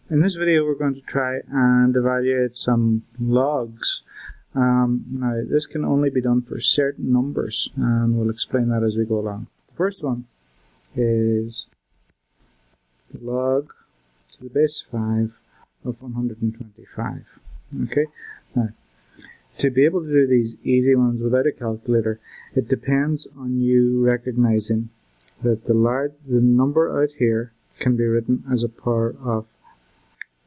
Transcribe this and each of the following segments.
In this video we're going to try and evaluate some logs. Now this can only be done for certain numbers, and we'll explain that as we go along. The first one is the log to the base 5 of 125. Okay, now to be able to do these easy ones without a calculator, it depends on you recognizing that the number out here can be written as a power of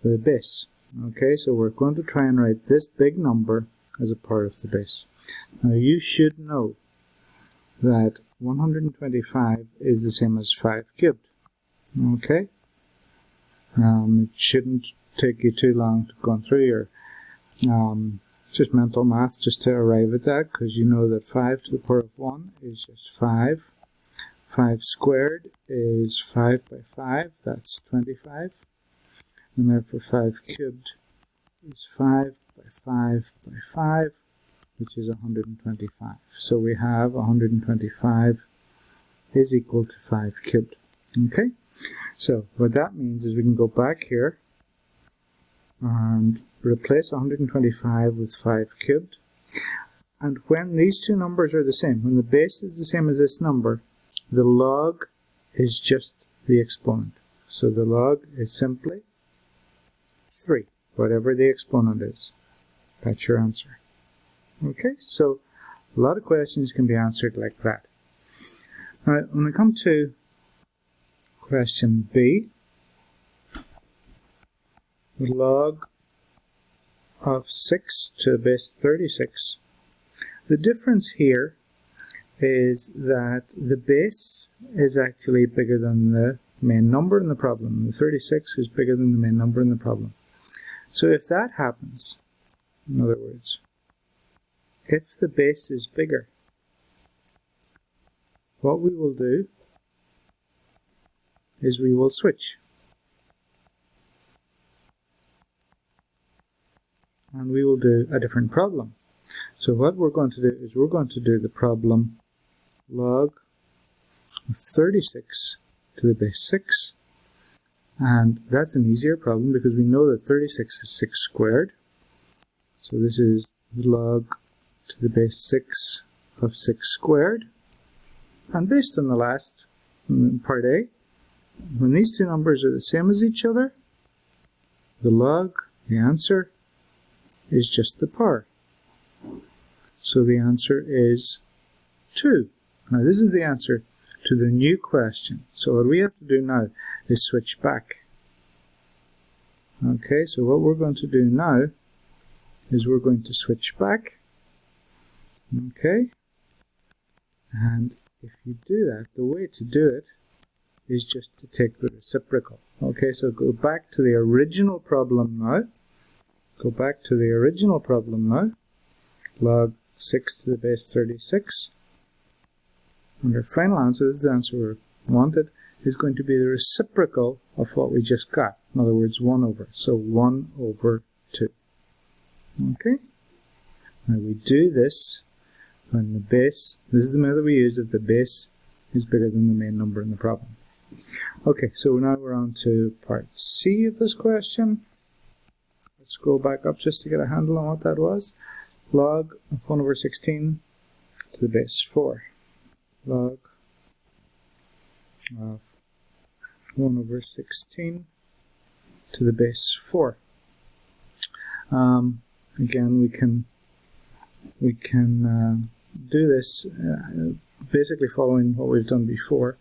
the base. Okay, so we're going to try and write this big number as a part of the base. Now you should know that 125 is the same as 5 cubed. Okay, it shouldn't take you too long to go through your just mental math just to arrive at that, because you know that 5 to the power of 1 is just 5. 5 squared is 5 by 5, that's 25. And therefore 5 cubed is 5 by 5 by 5, which is 125. So we have 125 is equal to 5 cubed. Okay, so what that means is we can go back here and replace 125 with 5 cubed. And when these two numbers are the same, when the base is the same as this number, the log is just the exponent. So the log is simply 3, whatever the exponent is. That's your answer. Okay, so a lot of questions can be answered like that. Now, when we come to question B, the log of 6 to the base 36, the difference here is that the base is actually bigger than the main number in the problem. The 36 is bigger than the main number in the problem. So if that happens, in other words, if the base is bigger, what we will do is we will switch. And we will do a different problem. So what we're going to do is we're going to do the problem log of 36 to the base 6. And that's an easier problem because we know that 36 is 6 squared. So this is log to the base 6 of 6 squared. And based on the last part A, when these two numbers are the same as each other, the log, the answer, is just the power. So the answer is 2. Now this is the answer to the new question. So what we have to do now is switch back. Okay, so what we're going to do now is we're going to switch back. Okay, and if you do that, the way to do it is just to take the reciprocal. Okay, so go back to the original problem now. Go back to the original problem now. Log 6 to the base 36. And our final answer, this is the answer we wanted, is going to be the reciprocal of what we just got. In other words, 1 over. So 1 over 2. Okay? Now we do this when the base, this is the method we use if the base is bigger than the main number in the problem. Okay, so now we're on to part C of this question. Let's scroll back up just to get a handle on what that was. Log of 1 over 16 to the base 4. Log of 1 over 16 to the base 4. Again, we can do this basically following what we've done before.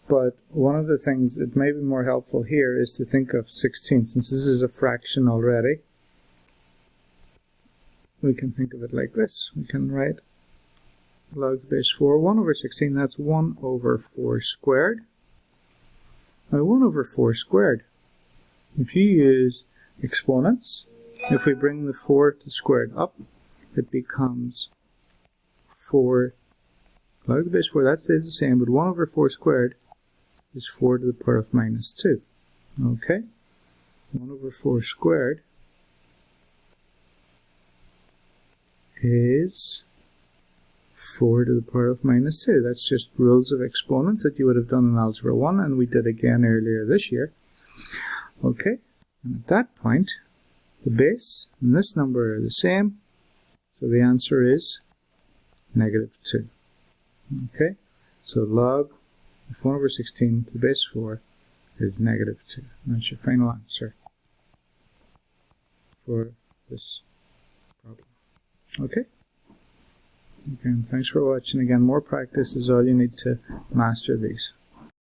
But one of the things that may be more helpful here is to think of 16. Since this is a fraction already, we can think of it like this. We can write log the base 4, 1 over 16, that's 1 over 4 squared. Now 1 over 4 squared, if you use exponents, if we bring the 4 to squared up, it becomes 4, log the base 4, that stays the same, but 1 over 4 squared is 4 to the power of minus 2. Okay? 1 over 4 squared is 4 to the power of minus 2. That's just rules of exponents that you would have done in Algebra 1, and we did again earlier this year. Okay, And at that point, the base and this number are the same, so the answer is -2. Okay, so log of 1 over 16 to the base 4 is -2. And that's your final answer for this problem. Okay? Again, thanks for watching. Again, more practice is all you need to master these.